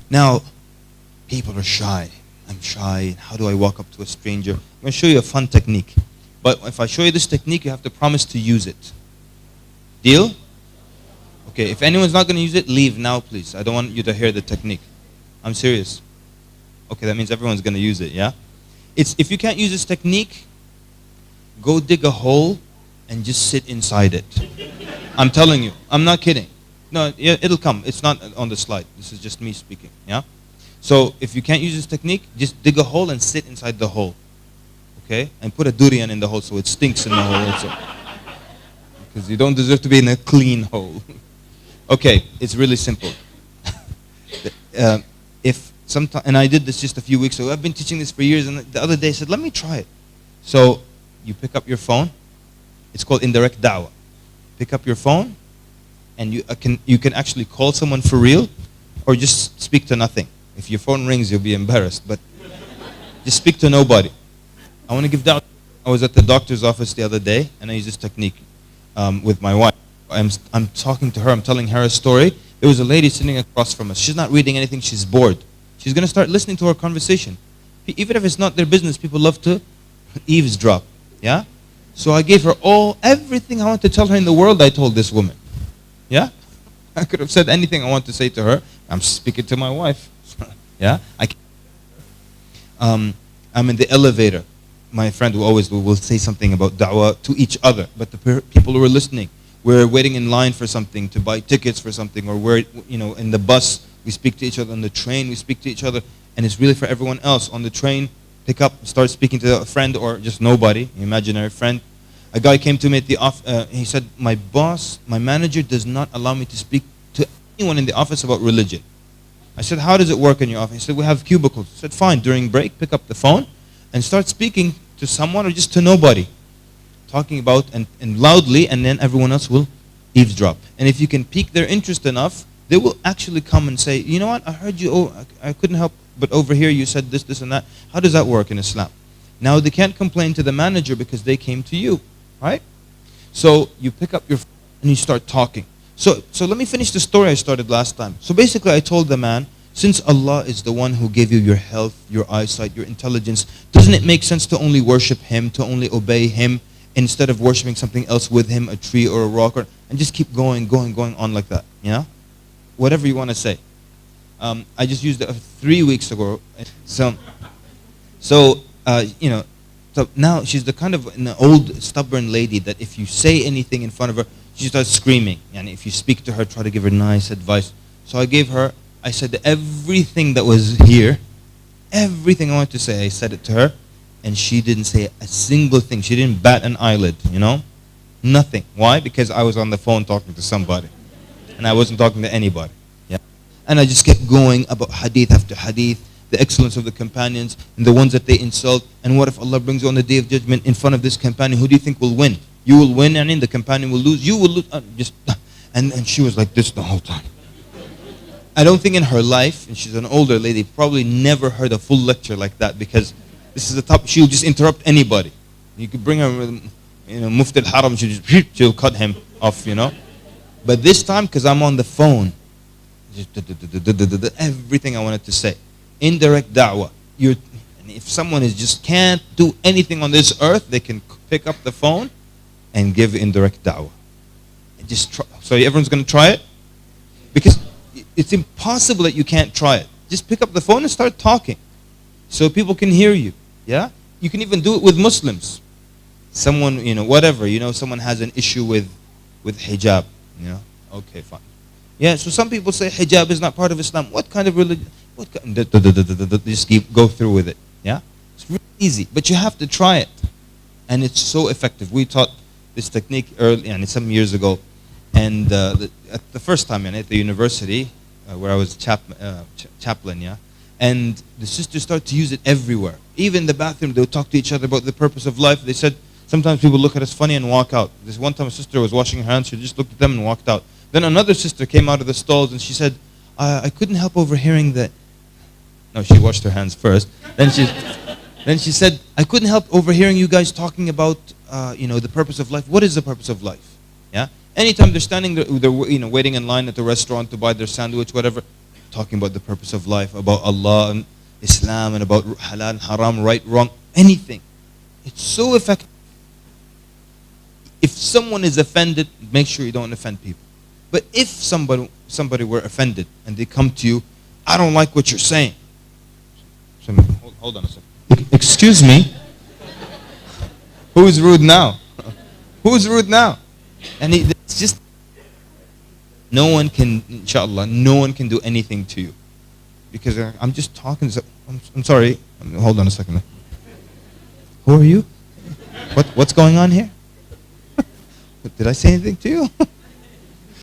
Now, people are shy. I'm shy. How do I walk up to a stranger? I'm going to show you a fun technique. But if I show you this technique, you have to promise to use it. Deal? Okay, if anyone's not going to use it, leave now, please. I don't want you to hear the technique. I'm serious. Okay, that means everyone's going to use it, yeah? If you can't use this technique, go dig a hole and just sit inside it. I'm telling you. I'm not kidding. No, it'll come. It's not on the slide. This is just me speaking, yeah? So if you can't use this technique, just dig a hole and sit inside the hole. Okay? And put a durian in the hole so it stinks in the hole also. Because you don't deserve to be in a clean hole. Okay, it's really simple. And I did this just a few weeks ago. I've been teaching this for years, and the other day I said, let me try it. So you pick up your phone. It's called Indirect Da'wah. Pick up your phone, and you can actually call someone for real, or just speak to nothing. If your phone rings, you'll be embarrassed, but just speak to nobody. I want to give da'wah. I was at the doctor's office the other day, and I used this technique with my wife. I'm talking to her. I'm telling her a story. There was a lady sitting across from us. She's not reading anything. She's bored. She's going to start listening to our conversation. Even if it's not their business, people love to eavesdrop. Yeah? So I gave her everything I want to tell her in the world, I told this woman. Yeah? I could have said anything I want to say to her. I'm speaking to my wife. Yeah? I'm in the elevator. My friend who always will say something about da'wah to each other. But the people who are listening, we're waiting in line for something, to buy tickets for something, or we're in the bus, we speak to each other. On the train, we speak to each other. And it's really for everyone else. On the train, pick up, start speaking to a friend or just nobody, imaginary friend. A guy came to me at the office. He said, my boss, my manager does not allow me to speak to anyone in the office about religion. I said, how does it work in your office? He said, we have cubicles. I said, fine, during break, pick up the phone and start speaking to someone or just to nobody. Talking about and loudly, and then everyone else will eavesdrop. And if you can pique their interest enough, they will actually come and say, you know what, I heard you, I couldn't help, but over here you said this, this, and that. How does that work in Islam? Now they can't complain to the manager because they came to you, right? So you pick up your phone and you start talking. So let me finish the story I started last time. So basically I told the man, since Allah is the one who gave you your health, your eyesight, your intelligence, doesn't it make sense to only worship Him, to only obey Him, instead of worshiping something else with Him, a tree or a rock, and just keep going on like that, you know? Whatever you want to say. I just used it 3 weeks ago. So now she's the kind of an old, stubborn lady that if you say anything in front of her, she starts screaming. And if you speak to her, try to give her nice advice. So I said everything that was here, everything I wanted to say, I said it to her, and she didn't say a single thing. She didn't bat an eyelid, you know? Nothing. Why? Because I was on the phone talking to somebody. And I wasn't talking to anybody. Yeah. And I just kept going about hadith after hadith, the excellence of the companions, and the ones that they insult. And what if Allah brings you on the Day of Judgment in front of this companion? Who do you think will win? You will win, and the companion will lose. You will lose. And she was like this the whole time. I don't think in her life, and she's an older lady, probably never heard a full lecture like that, because this is the top. She'll just interrupt anybody. You could bring her, Mufti al-Haram, she'll cut him off, But this time, because I'm on the phone, just everything I wanted to say. Indirect da'wah. If someone just can't do anything on this earth, they can pick up the phone and give indirect da'wah. And just try. So everyone's going to try it? Because it's impossible that you can't try it. Just pick up the phone and start talking so people can hear you. Yeah? You can even do it with Muslims. Someone, whatever, someone has an issue with hijab. Okay, fine. Yeah, so some people say hijab is not part of Islam. What kind of religion? Just go through with it. Yeah? It's really easy, but you have to try it. And it's so effective. We taught this technique early, some years ago. And at the first time at the university, where I was chaplain, yeah? And the sisters started to use it everywhere. Even in the bathroom, they would talk to each other about the purpose of life. They said, sometimes people look at us funny and walk out. This one time a sister was washing her hands, she just looked at them and walked out. Then another sister came out of the stalls and she said, I couldn't help overhearing that. No, she washed her hands first. Then she said, I couldn't help overhearing you guys talking about, the purpose of life. What is the purpose of life? Yeah. Anytime they're standing there, waiting in line at the restaurant to buy their sandwich, whatever, talking about the purpose of life, about Allah and Islam, and about halal and haram, right, wrong, anything. It's so effective. If someone is offended, make sure you don't offend people. But if somebody were offended and they come to you, I don't like what you're saying. So, hold on a second. Excuse me. Who's rude now? Who's rude now? And it's just, no one can, inshallah, no one can do anything to you. Because I'm just talking. I'm sorry. Hold on a second. Who are you? What's going on here? Did I say anything to you?